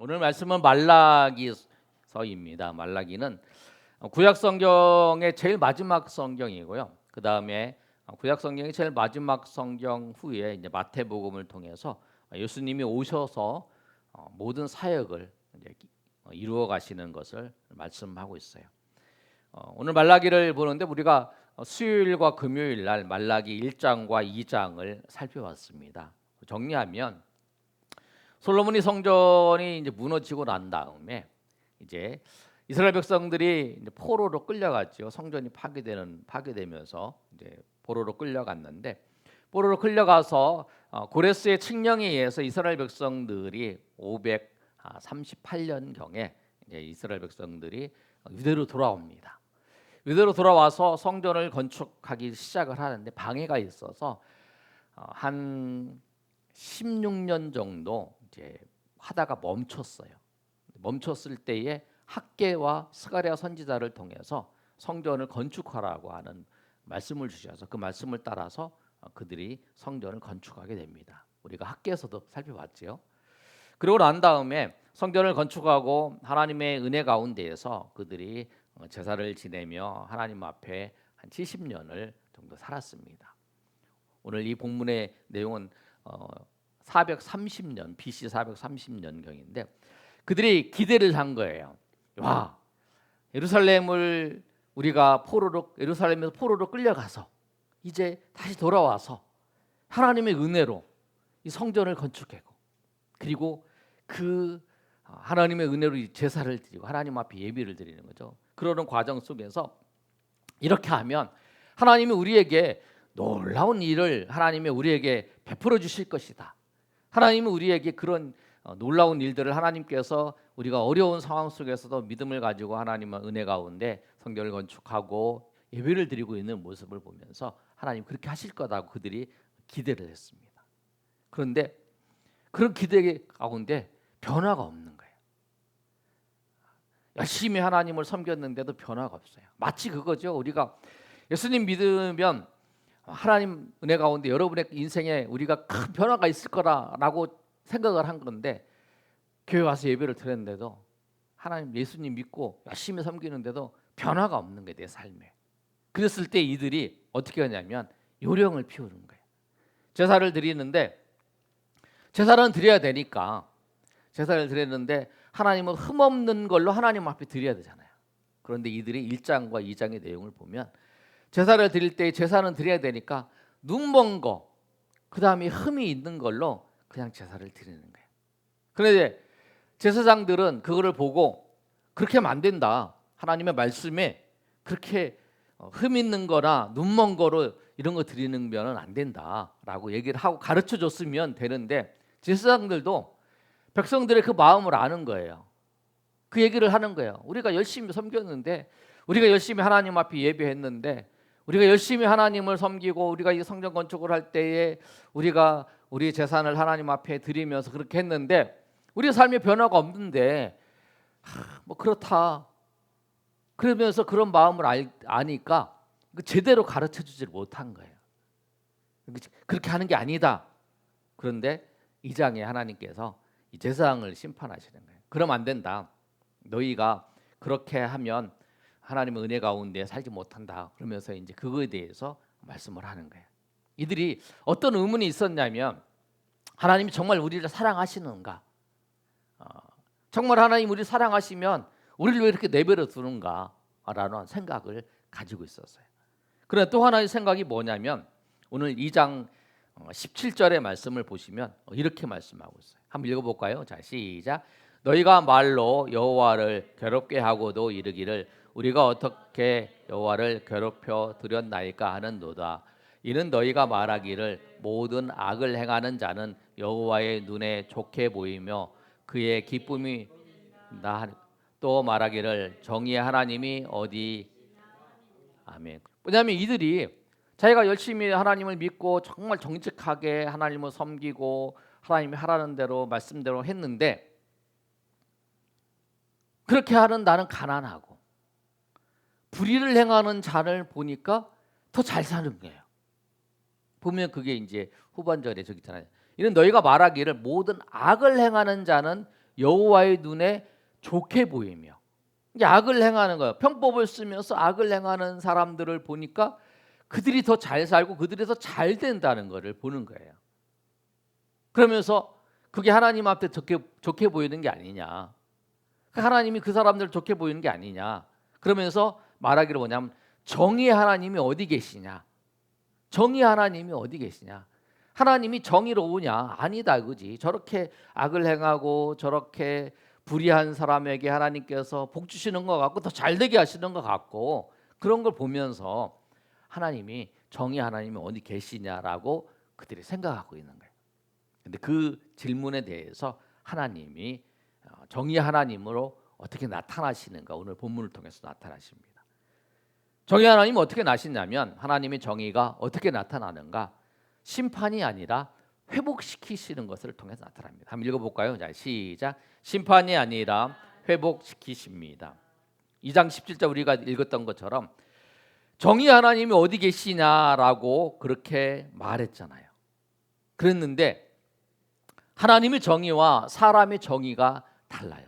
오늘 말씀은 말라기서입니다. 말라기는 구약 성경의 제일 마지막 성경이고요. 그 다음에 구약 성경의 제일 마지막 성경 후에 이제 마태복음을 통해서 예수님이 오셔서 모든 사역을 이제 이루어 가시는 것을 말씀하고 있어요. 오늘 말라기를 보는데 우리가 수요일과 금요일 날 말라기 1장과 2장을 살펴봤습니다. 정리하면 솔로몬이 성전이 이제 무너지고 난 다음에 이제 이스라엘 백성들이 이제 포로로 끌려갔죠. 성전이 파괴되면서 이제 포로로 끌려갔는데 포로로 끌려가서 고레스의 칙령에 의해서 이스라엘 백성들이 538년 경에 이제 이스라엘 백성들이 유대로 돌아옵니다. 유대로 돌아와서 성전을 건축하기 시작을 하는데 방해가 있어서 한 16년 정도 이제 하다가 멈췄어요. 멈췄을 때에 학개와 스가랴 선지자를 통해서 성전을 건축하라고 하는 말씀을 주셔서 그 말씀을 따라서 그들이 성전을 건축하게 됩니다. 우리가 학개에서도 살펴봤지요. 그리고 난 다음에 성전을 건축하고 하나님의 은혜 가운데에서 그들이 제사를 지내며 하나님 앞에 한 70년을 정도 살았습니다. 오늘 이 본문의 내용은 430년 BC 430년 경인데 그들이 기대를 한 거예요. 와, 예루살렘을 우리가 예루살렘에서 포로로 끌려가서 이제 다시 돌아와서 하나님의 은혜로 이 성전을 건축하고 그리고 그 하나님의 은혜로 제사를 드리고 하나님 앞에 예비를 드리는 거죠. 그러는 과정 속에서 이렇게 하면 하나님이 우리에게 놀라운 일을 하나님이 우리에게 베풀어 주실 것이다. 하나님은 우리에게 그런 놀라운 일들을 하나님께서 우리가 어려운 상황 속에서도 믿음을 가지고 하나님의 은혜 가운데 성전을 건축하고 예배를 드리고 있는 모습을 보면서 하나님 그렇게 하실 거다고 그들이 기대를 했습니다. 그런데 그런 기대 가운데 변화가 없는 거예요. 열심히 하나님을 섬겼는데도 변화가 없어요. 마치 그거죠. 우리가 예수님 믿으면 하나님 은혜 가운데 여러분의 인생에 우리가 큰 변화가 있을 거라고 생각을 한 건데 교회 와서 예배를 드렸는데도 하나님 예수님 믿고 열심히 섬기는데도 변화가 없는 거예요. 내 삶에. 그랬을 때 이들이 어떻게 하냐면 요령을 피우는 거예요. 제사를 드리는데 제사는 드려야 되니까 제사를 드렸는데 하나님은 흠없는 걸로 하나님 앞에 드려야 되잖아요. 그런데 이들이 1장과 2장의 내용을 보면 제사를 드릴 때 제사는 드려야 되니까 눈먼 거, 그 다음에 흠이 있는 걸로 그냥 제사를 드리는 거예요. 그런데 제사장들은 그거를 보고 그렇게 하면 안 된다. 하나님의 말씀에 그렇게 흠 있는 거나 눈먼 거로 이런 거 드리는 면은 안 된다라고 얘기를 하고 가르쳐 줬으면 되는데 제사장들도 백성들의 그 마음을 아는 거예요. 그 얘기를 하는 거예요. 우리가 열심히 섬겼는데 우리가 열심히 하나님 앞에 예배했는데 우리가 열심히 하나님을 섬기고 우리가 이 성전 건축을 할 때에 우리가 우리 재산을 하나님 앞에 드리면서 그렇게 했는데 우리 삶에 변화가 없는데 뭐 그렇다. 그러면서 그런 마음을 아니까 제대로 가르쳐주지 못한 거예요. 그렇게 하는 게 아니다. 그런데 2장에 하나님께서 이 제사장을 심판하시는 거예요. 그러면 안 된다. 너희가 그렇게 하면 하나님의 은혜 가운데 살지 못한다. 그러면서 이제 그거에 대해서 말씀을 하는 거예요. 이들이 어떤 의문이 있었냐면 하나님이 정말 우리를 사랑하시는가? 정말 하나님 우리를 사랑하시면 우리를 왜 이렇게 내버려 두는가? 라는 생각을 가지고 있었어요. 그런데 또 하나의 생각이 뭐냐면 오늘 2장 17절의 말씀을 보시면 이렇게 말씀하고 있어요. 한번 읽어볼까요? 자, 시작. 너희가 말로 여호와를 괴롭게 하고도 이르기를 우리가 어떻게 여호와를 괴롭혀 드렸나이까 하는도다. 이는 너희가 말하기를 모든 악을 행하는 자는 여호와의 눈에 좋게 보이며 그의 기쁨이 또 말하기를 정의의 하나님이 어디. 아멘. 왜냐하면 이들이 자기가 열심히 하나님을 믿고 정말 정직하게 하나님을 섬기고 하나님이 하라는 대로 말씀대로 했는데 그렇게 하는 나는 가난하고 불의를 행하는 자를 보니까 더 잘 사는 거예요. 보면 그게 이제 후반절에 저기 있잖아요. 이는 너희가 말하기를 모든 악을 행하는 자는 여호와의 눈에 좋게 보이며, 이게 악을 행하는 거예요. 편법을 쓰면서 악을 행하는 사람들을 보니까 그들이 더 잘 살고 그들이 더 잘 된다는 것을 보는 거예요. 그러면서 그게 하나님 앞에 좋게 보이는 게 아니냐, 하나님이 그 사람들을 좋게 보이는 게 아니냐, 그러면서 말하기를 뭐냐면 정의의 하나님이 어디 계시냐, 정의 하나님이 어디 계시냐, 하나님이 정의로우냐, 아니다 그지. 저렇게 악을 행하고 저렇게 불의한 사람에게 하나님께서 복 주시는 것 같고 더 잘되게 하시는 것 같고, 그런 걸 보면서 하나님이 정의 하나님이 어디 계시냐라고 그들이 생각하고 있는 거예요. 근데 그 질문에 대해서 하나님이 정의 하나님으로 어떻게 나타나시는가, 오늘 본문을 통해서 나타나십니다. 정의 하나님이 어떻게 나시냐면, 하나님의 정의가 어떻게 나타나는가, 심판이 아니라 회복시키시는 것을 통해서 나타납니다. 한번 읽어볼까요? 자, 시작. 심판이 아니라 회복시키십니다. 2장 17절 우리가 읽었던 것처럼 정의 하나님이 어디 계시냐라고 그렇게 말했잖아요. 그랬는데 하나님의 정의와 사람의 정의가 달라요.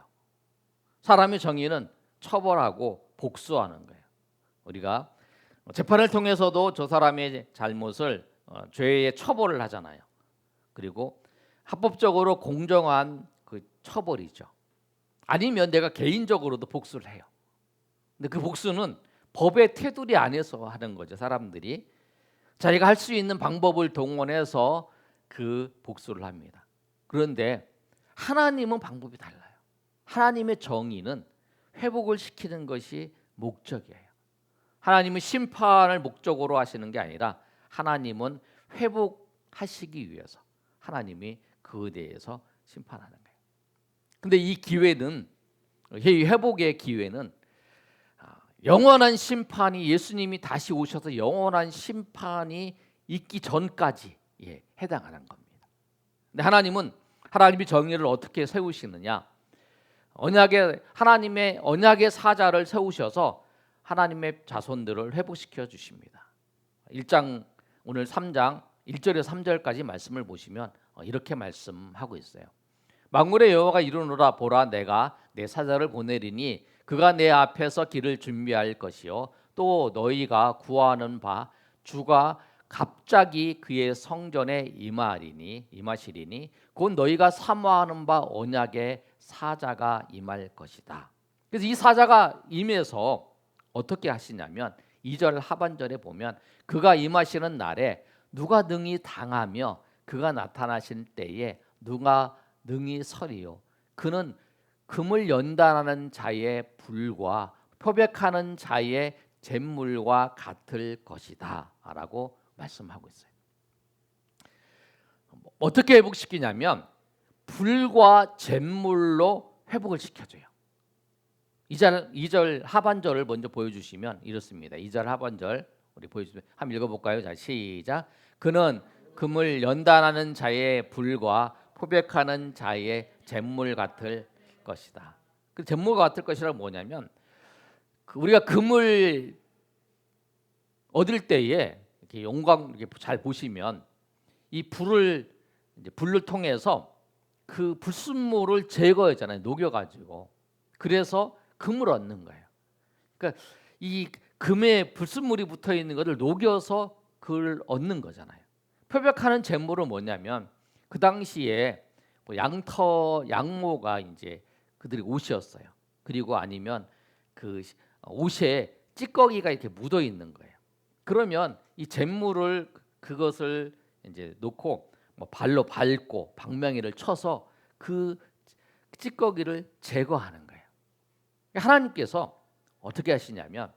사람의 정의는 처벌하고 복수하는 거예요. 우리가 재판을 통해서도 저 사람의 잘못을 죄의 처벌을 하잖아요. 그리고 합법적으로 공정한 그 처벌이죠. 아니면 내가 개인적으로도 복수를 해요. 근데 그 복수는 법의 테두리 안에서 하는 거죠. 사람들이 자기가 할 수 있는 방법을 동원해서 그 복수를 합니다. 그런데 하나님은 방법이 달라요. 하나님의 정의는 회복을 시키는 것이 목적이에요. 하나님은 심판을 목적으로 하시는 게 아니라 하나님은 회복하시기 위해서 하나님이 그에 대해서 심판하는 거예요. 근데 이 기회는, 이 회복의 기회는 영원한 심판이, 예수님이 다시 오셔서 영원한 심판이 있기 전까지 해당하는 겁니다. 근데 하나님이 정의를 어떻게 세우시느냐? 하나님의 언약의 사자를 세우셔서 하나님의 자손들을 회복시켜 주십니다. 1장 오늘 3장 1절에서 3절까지 말씀을 보시면 이렇게 말씀하고 있어요. 만군의 여호와가 이르노라, 보라 내가 내 사자를 보내리니 그가 내 앞에서 길을 준비할 것이요 또 너희가 구하는 바 주가 갑자기 그의 성전에 임하시리니 곧 너희가 사모하는 바 언약의 사자가 임할 것이다. 그래서 이 사자가 임해서 어떻게 하시냐면 2절 하반절에 보면 그가 임하시는 날에 누가 능히 당하며 그가 나타나실 때에 누가 능히 서리요 그는 금을 연단하는 자의 불과 표백하는 자의 잿물과 같을 것이다 라고 말씀하고 있어요. 어떻게 회복시키냐면 불과 잿물로 회복을 시켜줘요. 2절 하반절을 먼저 보여주시면 이렇습니다. 2절 하반절 우리 보여주시면 한번 읽어볼까요? 자, 시작. 그는 금을 연단하는 자의 불과 포백하는 자의 잿물 같을 것이다. 그 잿물 같을 것이라고 뭐냐면 우리가 금을 얻을 때에 이렇게 영광 이렇게 잘 보시면 이 불을 통해서 그 불순물을 제거했잖아요. 녹여가지고. 그래서 금을 얻는 거예요. 그러니까 이 금에 불순물이 붙어 있는 것을 녹여서 그걸 얻는 거잖아요. 표백하는 잿물은 뭐냐면 그 당시에 뭐 양모가 이제 그들이 옷이었어요. 그리고 아니면 그 옷에 찌꺼기가 이렇게 묻어 있는 거예요. 그러면 이 잿물을 그것을 이제 놓고 뭐 발로 밟고 방망이를 쳐서 그 찌꺼기를 제거하는 거예요. 하나님께서 어떻게 하시냐면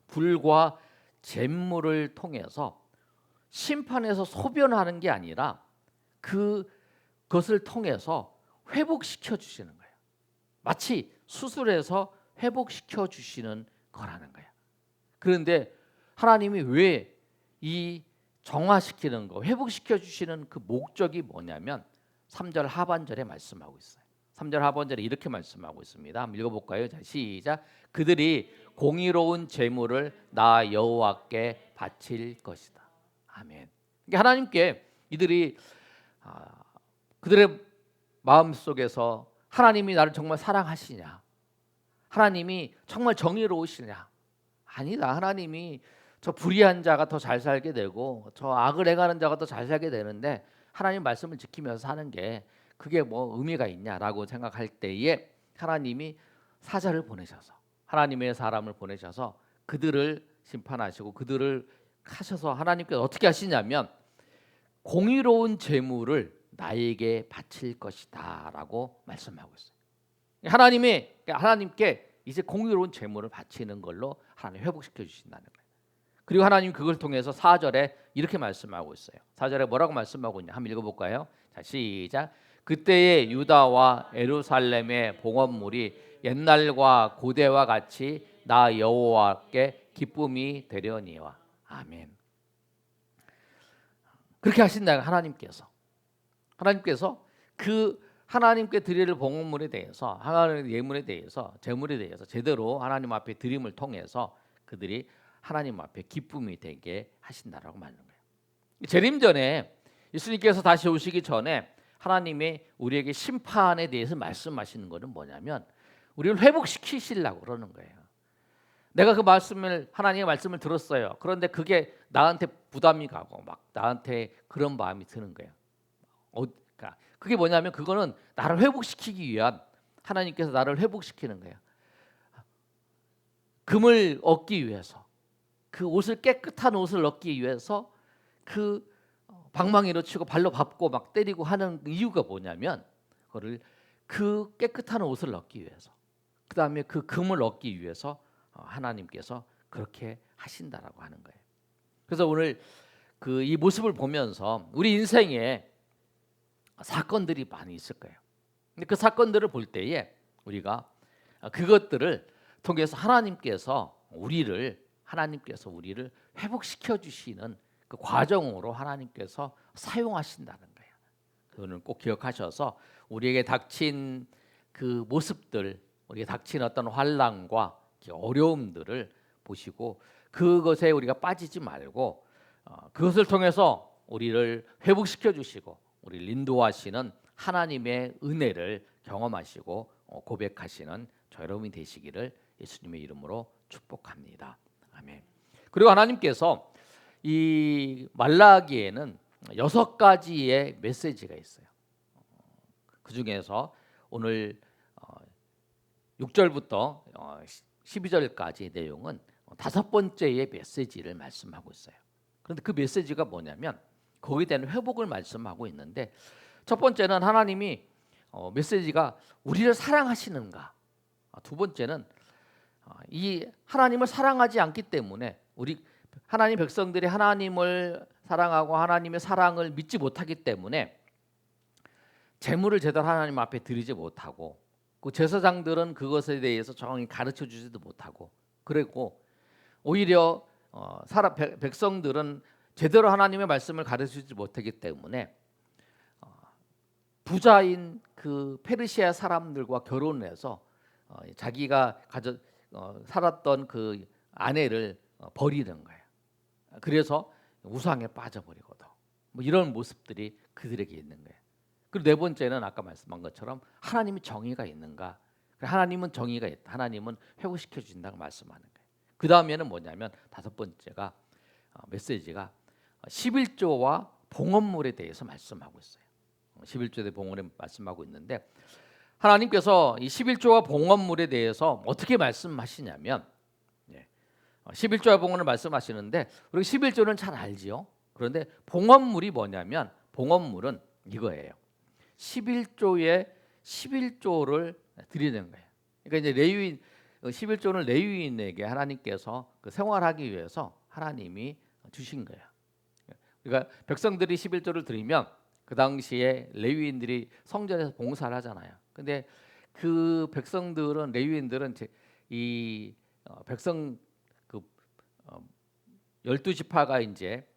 불과 잿물을 통해서 심판에서 소변하는 게 아니라 그것을 통해서 회복시켜 주시는 거예요. 마치 수술해서 회복시켜 주시는 거라는 거예요. 그런데 하나님이 왜 이 정화시키는 거, 회복시켜 주시는 그 목적이 뭐냐면 3절 하반절에 말씀하고 있어요. 3절 하반절에 이렇게 말씀하고 있습니다. 한번 읽어볼까요? 자, 시작. 그들이 공의로운 제물을 나 여호와께 바칠 것이다. 아멘. 그러니까 하나님께 이들이 그들의 마음 속에서 하나님이 나를 정말 사랑하시냐? 하나님이 정말 정의로우시냐? 아니다. 하나님이 저 불의한 자가 더 잘 살게 되고 저 악을 행하는 자가 더 잘 살게 되는데 하나님 말씀을 지키면서 사는 게 그게 뭐 의미가 있냐라고 생각할 때에 하나님이 사자를 보내셔서 하나님의 사람을 보내셔서 그들을 심판하시고 그들을 하셔서 하나님께서 어떻게 하시냐면 공의로운 재물을 나에게 바칠 것이다라고 말씀하고 있어요. 하나님께 이제 공의로운 재물을 바치는 걸로 하나님 회복시켜 주신다는 거예요. 그리고 하나님 그걸 통해서 4절에 이렇게 말씀하고 있어요. 4절에 뭐라고 말씀하고 있냐? 한번 읽어볼까요? 자, 시작. 그때의 유다와 예루살렘의 봉헌물이 옛날과 고대와 같이 나 여호와께 기쁨이 되려니와. 아멘. 그렇게 하신다. 하나님께서 그 하나님께 드릴 봉헌물에 대해서 하나님의 예물에 대해서 재물에 대해서 제대로 하나님 앞에 드림을 통해서 그들이 하나님 앞에 기쁨이 되게 하신다라고 말하는 거예요. 재림 전에 예수님께서 다시 오시기 전에 하나님이 우리에게 심판에 대해서 말씀하시는 것은 뭐냐면 우리를 회복시키시려고 그러는 거예요. 내가 그 말씀을 하나님의 말씀을 들었어요. 그런데 그게 나한테 부담이 가고 막 나한테 그런 마음이 드는 거예요. 그러니까 그게 뭐냐면 그거는 나를 회복시키기 위한 하나님께서 나를 회복시키는 거예요. 금을 얻기 위해서 그 옷을 깨끗한 옷을 얻기 위해서 그 방망이로 치고 발로 밟고 막 때리고 하는 이유가 뭐냐면 그거를 그 깨끗한 옷을 얻기 위해서 그 다음에 그 금을 얻기 위해서 하나님께서 그렇게 하신다라고 하는 거예요. 그래서 오늘 그 이 모습을 보면서 우리 인생에 사건들이 많이 있을 거예요. 근데 그 사건들을 볼 때에 우리가 그것들을 통해서 하나님께서 우리를 회복시켜 주시는 그 과정으로 하나님께서 사용하신다는 거예요. 그거는 꼭 기억하셔서 우리에게 닥친 그 모습들, 우리에게 닥친 어떤 환난과 어려움들을 보시고 그것에 우리가 빠지지 말고 그것을 통해서 우리를 회복시켜 주시고 우리를 인도하시는 하나님의 은혜를 경험하시고 고백하시는 저 여러분이 되시기를 예수님의 이름으로 축복합니다. 아멘. 그리고 하나님께서 이 말라기에는 6가지의 메시지가 있어요. 그 중에서 오늘 6절부터 12절까지 내용은 5번째의 메시지를 말씀하고 있어요. 그런데 그 메시지가 뭐냐면 거기에 대한 회복을 말씀하고 있는데 첫 번째는 하나님이 메시지가 우리를 사랑하시는가. 두 번째는 이 하나님을 사랑하지 않기 때문에 우리 하나님 백성들이 하나님을 사랑하고 하나님의 사랑을 믿지 못하기 때문에 재물을 제대로 하나님 앞에 드리지 못하고 그 제사장들은 그것에 대해서 정확히 가르쳐 주지도 못하고 그리고 오히려 백성들은 제대로 하나님의 말씀을 가르치지 못하기 때문에 부자인 그 페르시아 사람들과 결혼해서 자기가 살았던 그 아내를 버리는 거예요. 그래서 우상에 빠져버리거든. 뭐 이런 모습들이 그들에게 있는 거예요. 그리고 네 번째는 아까 말씀한 것처럼 하나님이 정의가 있는가? 하나님은 정의가 있다. 하나님은 회복시켜 주신다고 말씀하는 거예요. 그 다음에는 뭐냐면 5번째가 메시지가 11조와 봉헌물에 대해서 말씀하고 있어요. 11조의 봉헌에 말씀하고 있는데 하나님께서 이 11조와 봉헌물에 대해서 어떻게 말씀하시냐면 11조와 봉헌을 말씀하시는데 우리 11조는 잘 알지요. 그런데 봉헌물이 뭐냐면 봉헌물은 이거예요. 11조에 11조를 드리는 거예요. 그러니까 이제 레위인 11조는 레위인에게 하나님께서 그 생활하기 위해서 하나님이 주신 거예요. 그러니까 백성들이 11조를 드리면 그 당시에 레위인들이 성전에서 봉사를 하잖아요. 근데 그 백성들은 레위인들은 이 백성 그 12지파가 이제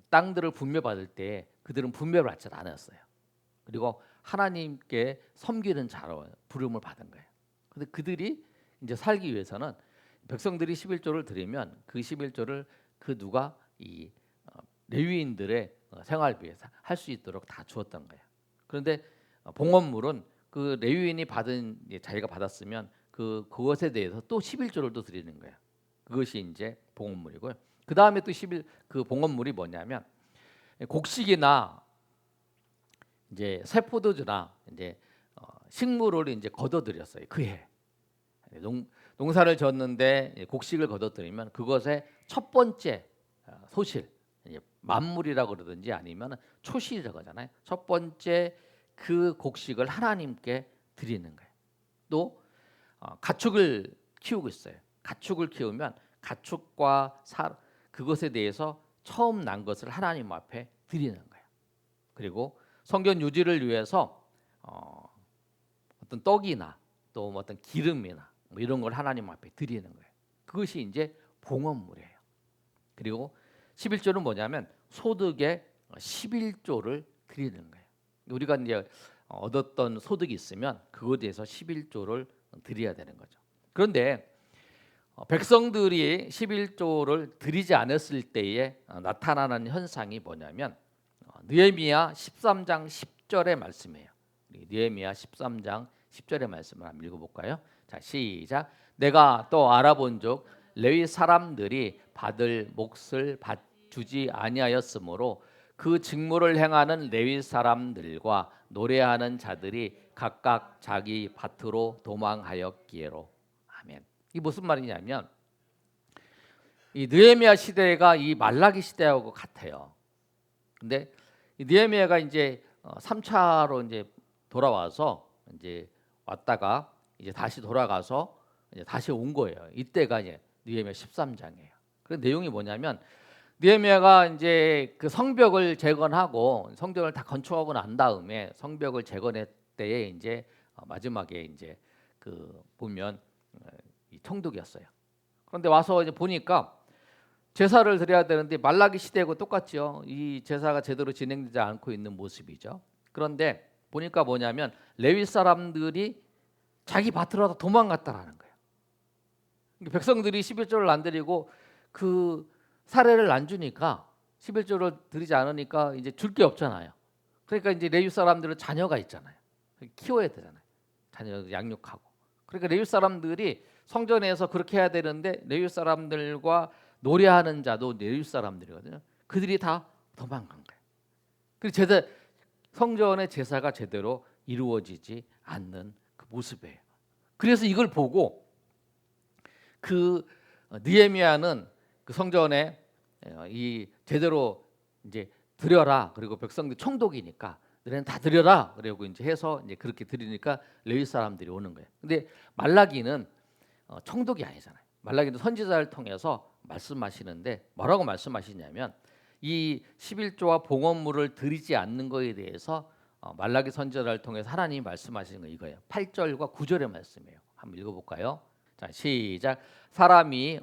땅들을 분배받을 때 그들은 분배를 받지 않았어요. 그리고 하나님께 섬기는 자로 부름을 받은 거예요. 근데 그들이 이제 살기 위해서는 백성들이 11조를 드리면 그 11조를 그 누가 이 레위인들의 생활비에 할 수 있도록 다 주었던 거예요. 그런데 봉헌물은 그 그 레위인이 받은 자기가 받았으면 그것에 대해서 또 11조를 또 드리는 거예요. 그것이 이제 봉헌물이고요. 그 다음에 또 11 그 봉헌물이 뭐냐면 곡식이나 이제 새 포도주나 이제 식물을 이제 거둬들였어요. 그해 농사를 졌는데 곡식을 거둬들이면 그것의 첫 번째 소실, 만물이라고 그러든지 아니면 초실이라고 하잖아요. 첫 번째 그 곡식을 하나님께 드리는 거예요. 또 가축을 키우고 있어요. 가축을 키우면 가축과 그것에 대해서 처음 난 것을 하나님 앞에 드리는 거예요. 그리고 성전 유지를 위해서 어떤 떡이나 또 어떤 기름이나 뭐 이런 걸 하나님 앞에 드리는 거예요. 그것이 이제 봉헌물이에요. 그리고 11조는 뭐냐면 소득의 11조를 드리는 거예요. 우리가 이제 얻었던 소득이 있으면 그것에 대해서 11조를 드려야 되는 거죠. 그런데 백성들이 11조를 드리지 않았을 때에 나타나는 현상이 뭐냐면 느헤미야 13장 10절의 말씀이에요. 느헤미야 13장 10절의 말씀을 한번 읽어볼까요? 자, 시작. 내가 또 알아본즉 레위 사람들이 받을 몫을 주지 아니하였으므로 그 직무를 행하는 레위 사람들과 노래하는 자들이 각각 자기 밭으로 도망하였기로. 아멘. 이 무슨 말이냐면 이 느헤미야 시대가 이 말라기 시대하고 같아요. 근데 이 느헤미야가 이제 3차로 이제 돌아와서 이제 왔다가 이제 다시 돌아가서 이제 다시 온 거예요. 이때가 이제 느헤미야 13장이에요. 그 내용이 뭐냐면 느헤미야가 이제 그 성벽을 재건하고 성전을 다 건축하고 난 다음에 성벽을 재건할 때에 이제 마지막에 이제 그 보면 이 총독이었어요. 그런데 와서 이제 보니까 제사를 드려야 되는데 말라기 시대하고 똑같죠. 이 제사가 제대로 진행되지 않고 있는 모습이죠. 그런데 보니까 뭐냐면 레위 사람들이 자기 밭으로 도망갔다라는 거예요. 백성들이 11조를 안 드리고 그 사례를 안 주니까 11조를 드리지 않으니까 이제 줄 게 없잖아요. 그러니까 이제 레위 사람들은 자녀가 있잖아요. 키워야 되잖아요. 자녀 양육하고. 그러니까 레위 사람들이 성전에서 그렇게 해야 되는데 레위 사람들과 노래하는 자도 레위 사람들이거든요. 그들이 다 도망간 거예요. 그리고 성전의 제사가 제대로 이루어지지 않는 그 모습이에요. 그래서 이걸 보고 그 느헤미야는 그 성전에 이 제대로 이제 드려라. 그리고 백성들 총독이니까 너네는 다 드려라. 그리고 이제 해서 이제 그렇게 드리니까 레위 사람들이 오는 거예요. 근데 말라기는 총독이 아니잖아요. 말라기는 선지자를 통해서 말씀하시는데 뭐라고 말씀하시냐면 이 11조와 봉헌물을 드리지 않는 것에 대해서 말라기 선지자를 통해서 하나님이 말씀하시는 거 이거예요. 8절과 9절의 말씀이에요. 한번 읽어볼까요? 자, 시작. 사람이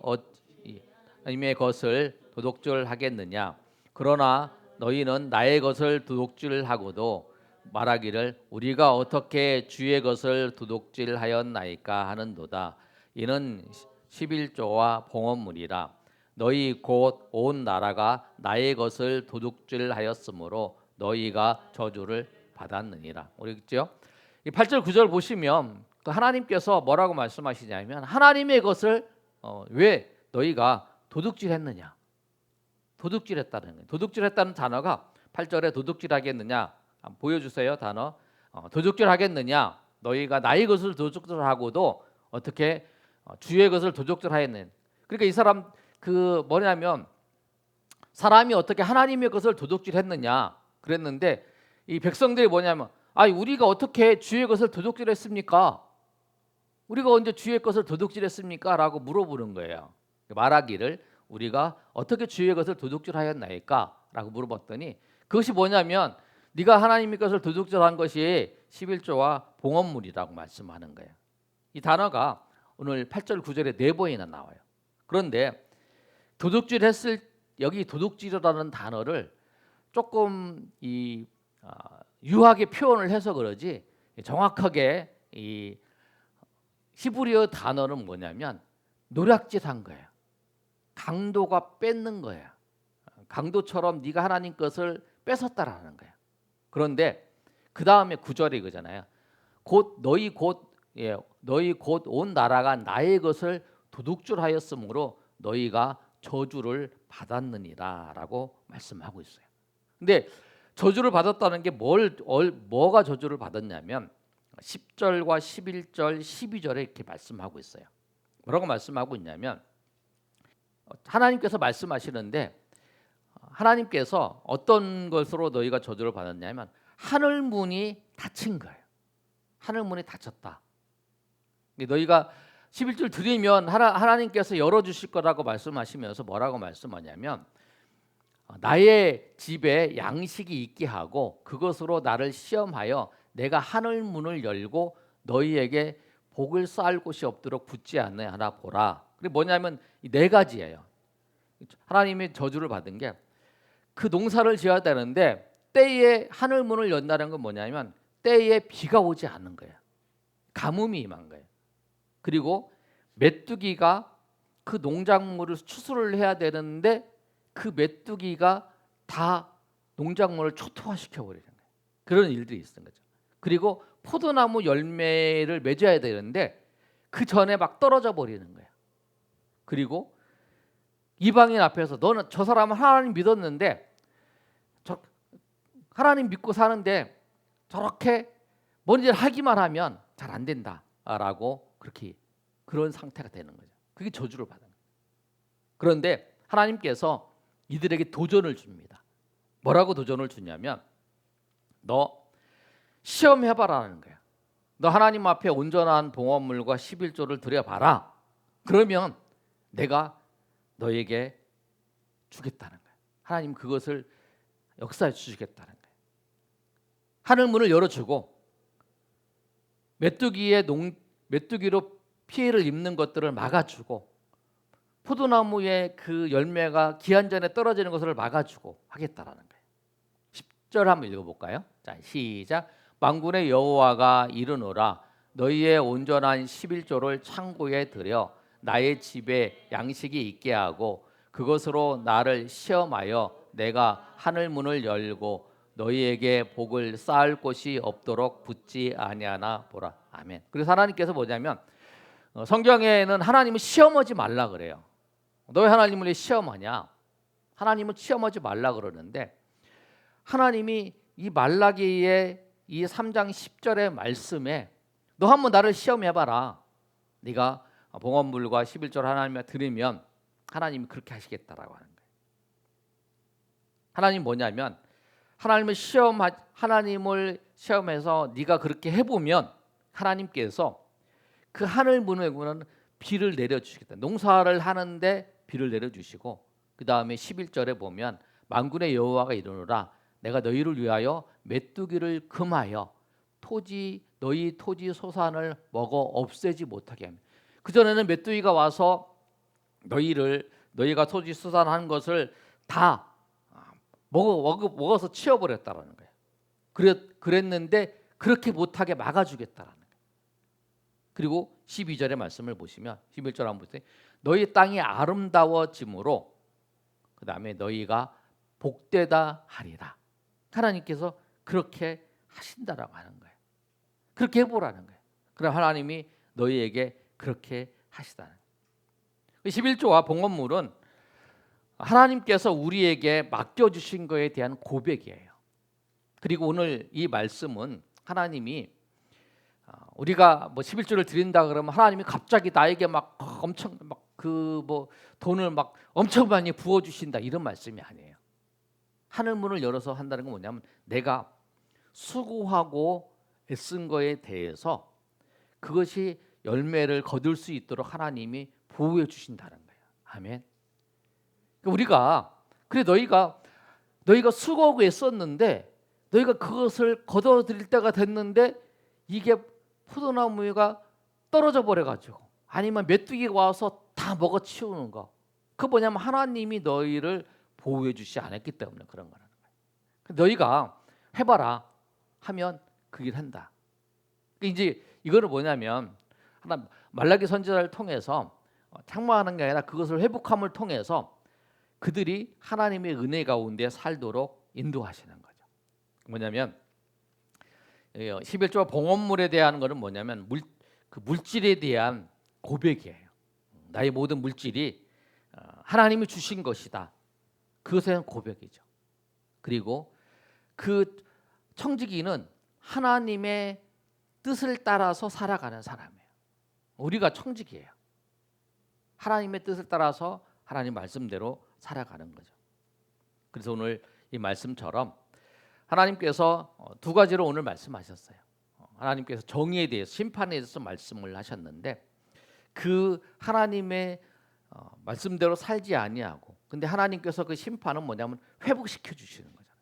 하나님의 것을 도둑질하겠느냐? 그러나 너희는 나의 것을 도둑질하고도 말하기를 우리가 어떻게 주의 것을 도둑질하였나이까 하는도다. 이는 11조와 봉헌물이라. 너희 곧 온 나라가 나의 것을 도둑질하였으므로 너희가 저주를 받았느니라. 모르겠죠? 이 8절 9절 보시면 또 하나님께서 뭐라고 말씀하시냐면 하나님의 것을 왜 너희가 도둑질했느냐? 도둑질했다는 거예요. 도둑질했다는 단어가 8절에 도둑질하겠느냐? 한번 보여주세요. 단어. 도둑질하겠느냐? 너희가 나의 것을 도둑질하고도 어떻게 주의 것을 도둑질하였느냐? 그러니까 이 사람 그 뭐냐면 사람이 어떻게 하나님의 것을 도둑질했느냐? 그랬는데 이 백성들이 뭐냐면 우리가 어떻게 주의 것을 도둑질했습니까? 우리가 언제 주의 것을 도둑질했습니까? 라고 물어보는 거예요. 말하기를 우리가 어떻게 주의 것을 도둑질하였나이까? 라고 물어봤더니 그것이 뭐냐면 네가 하나님의 것을 도둑질한 것이 11조와 봉헌물이라고 말씀하는 거예요. 이 단어가 오늘 8절 9절에 4번이나 나와요. 그런데 여기 도둑질이라는 단어를 조금 유하게 표현을 해서 그러지 정확하게 이 히브리어 단어는 뭐냐면 노략질한 거예요. 강도가 뺏는 거예요. 강도처럼 네가 하나님 것을 뺏었다라는 거예요. 그런데 그 다음에 9절에 이거잖아요. 곧 너희 곧 온 나라가 나의 것을 도둑질하였으므로 너희가 저주를 받았느니라라고 말씀하고 있어요. 근데 저주를 받았다는 게 뭐가 저주를 받았냐면 10절과 11절, 12절에 이렇게 말씀하고 있어요. 뭐라고 말씀하고 있냐면 하나님께서 말씀하시는데 하나님께서 어떤 것으로 너희가 저주를 받았냐면 하늘 문이 닫힌 거예요. 하늘 문이 닫혔다. 너희가 11절 드리면 하나님께서 열어주실 거라고 말씀하시면서 뭐라고 말씀하냐면 나의 집에 양식이 있게 하고 그것으로 나를 시험하여 내가 하늘 문을 열고 너희에게 복을 쌓을 곳이 없도록 붙지 않느냐 보라. 그게 뭐냐면 이 네 가지예요. 하나님이 저주를 받은 게 그 농사를 지어야 되는데 때에 하늘 문을 연다는 건 뭐냐면 때에 비가 오지 않는 거예요. 가뭄이 임한 거예요. 그리고 메뚜기가 그 농작물을 추수를 해야 되는데 그 메뚜기가 다 농작물을 초토화시켜 버리는 거예요. 그런 일들이 있었던 거죠. 그리고 포도나무 열매를 맺어야 되는데 그 전에 막 떨어져 버리는 거예요. 그리고 이방인 앞에서 너는 저 사람은 하나님 믿었는데 하나님 믿고 사는데 저렇게 뭔지 하기만 하면 잘 안 된다라고 그렇게 그런 상태가 되는 거죠. 그게 저주를 받는 거예요. 그런데 하나님께서 이들에게 도전을 줍니다. 뭐라고 도전을 주냐면 너 시험해봐라는 거야. 너 하나님 앞에 온전한 봉헌물과 11조를 드려봐라. 그러면 내가 너에게 주겠다는 거야. 하나님 그것을 역사해 주시겠다는 거야. 하늘 문을 열어주고 메뚜기로 피해를 입는 것들을 막아주고 포도나무의 그 열매가 기한 전에 떨어지는 것을 막아주고 하겠다라는 거예요. 10절 한번 읽어볼까요? 자, 시작. 만군의 여호와가 이르노라 너희의 온전한 11조를 창고에 들여 나의 집에 양식이 있게 하고 그것으로 나를 시험하여 내가 하늘 문을 열고 너희에게 복을 쌓을 곳이 없도록 붙지 아니하나 보라. 아멘. 그래서 하나님께서 뭐냐면 성경에는 하나님은 시험하지 말라 그래요. 너희 하나님을 왜 시험하냐? 하나님은 시험하지 말라 그러는데 하나님이 이 말라기의 이 3장 10절의 말씀에 너 한번 나를 시험해봐라. 네가 봉헌물과 11조를 하나님께 드리면 하나님이 그렇게 하시겠다라고 하는 거예요. 하나님 뭐냐면 하나님을 시험해서 네가 그렇게 해보면 하나님께서 그 하늘 문에는 비를 내려주시겠다. 농사를 하는데 비를 내려주시고 그 다음에 11절에 보면 만군의 여호와가 이르노라 내가 너희를 위하여 메뚜기를 금하여 너희 토지 소산을 먹어 없애지 못하게 합니다. 그전에는 메뚜기가 와서 너희가 토지 소산한 것을 다 먹어서 치워버렸다라는 거예요. 그랬는데 그렇게 못하게 막아주겠다라는 거예요. 그리고 12절의 말씀을 보시면 11절 한번 보세요. 너희 땅이 아름다워짐으로 그 다음에 너희가 복되다 하리라. 하나님께서 그렇게 하신다라고 하는 거예요. 그렇게 해보라는 거예요. 그럼 하나님이 너희에게 그렇게 하시다는 거예요. 11조와 봉헌물은 하나님께서 우리에게 맡겨주신 것에 대한 고백이에요. 그리고 오늘 이 말씀은 하나님이 우리가 11조를 드린다 그러면 하나님이 갑자기 나에게 막 엄청 돈을 막 엄청 많이 부어 주신다 이런 말씀이 아니에요. 하늘 문을 열어서 한다는 건 뭐냐면 내가 수고하고 애쓴 거에 대해서 그것이 열매를 거둘 수 있도록 하나님이 보호해 주신다는 거예요. 아멘. 우리가 그래 너희가 수고하고 애썼는데 너희가 그것을 거둬들일 때가 됐는데 이게 포도나무가 떨어져 버려가지고 아니면 메뚜기가 와서 다 먹어치우는 거. 그 뭐냐면 하나님이 너희를 보호해 주시 않았기 때문에 그런 거라는 거예요. 너희가 해봐라 하면 그 일 한다. 이제 이거는 뭐냐면 하나 말라기 선지자를 통해서 책망하는 게 아니라 그것을 회복함을 통해서 그들이 하나님의 은혜 가운데 살도록 인도하시는 거죠. 뭐냐면 11조 봉헌물에 대한 거는 뭐냐면 그 물질에 대한 고백이에요. 나의 모든 물질이 하나님이 주신 것이다. 그것에 대한 고백이죠. 그리고 그 청지기는 하나님의 뜻을 따라서 살아가는 사람이에요. 우리가 청지기예요. 하나님의 뜻을 따라서 하나님 말씀대로 살아가는 거죠. 그래서 오늘 이 말씀처럼 하나님께서 두 가지로 오늘 말씀하셨어요. 하나님께서 정의에 대해서, 심판에 대해서 말씀을 하셨는데, 그 하나님의 말씀대로 살지 아니하고, 근데 하나님께서 그 심판은 뭐냐면 회복시켜 주시는 거잖아요.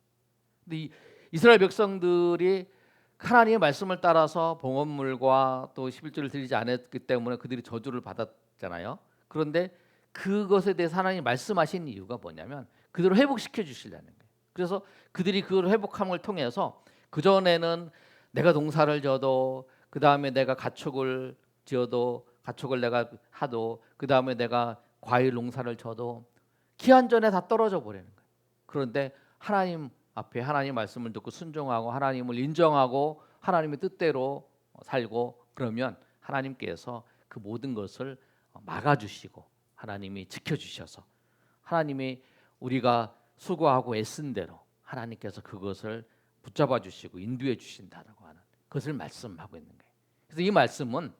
근데 이 이스라엘 백성들이 하나님의 말씀을 따라서 봉헌물과 또 11조를 드리지 않았기 때문에 그들이 저주를 받았잖아요. 그런데 그것에 대해서 하나님이 말씀하신 이유가 뭐냐면 그들을 회복시켜 주시려는 거예요. 그래서 그들이 그걸 회복함을 통해서, 그전에는 내가 농사를 져도, 그 다음에 내가 가축을 지어도, 가축을 내가 하도, 그 다음에 내가 과일 농사를 져도 기한 전에 다 떨어져 버리는 거예요. 그런데 하나님 앞에 하나님 말씀을 듣고 순종하고 하나님을 인정하고 하나님의 뜻대로 살고, 그러면 하나님께서 그 모든 것을 막아주시고 하나님이 지켜주셔서, 하나님이 우리가 수고하고 애쓴 대로 하나님께서 그것을 붙잡아 주시고 인도해 주신다라고 하는 그것을 말씀하고 있는 거예요. 그래서 이 말씀은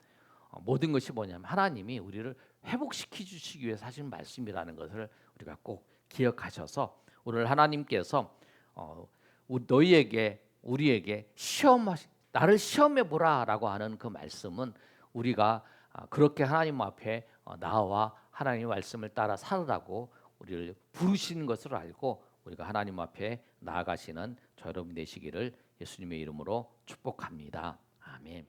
모든 것이 뭐냐면 하나님이 우리를 회복시켜 주시기 위해서 하신 말씀이라는 것을 우리가 꼭 기억하셔서, 오늘 하나님께서 너희에게, 우리에게 나를 시험해 보라라고 하는 그 말씀은, 우리가 그렇게 하나님 앞에 나와 하나님의 말씀을 따라 살으라고 우리를 부르시는 것을 알고 우리가 하나님 앞에 나아가시는 저 여러분 되시기를 예수님의 이름으로 축복합니다. 아멘.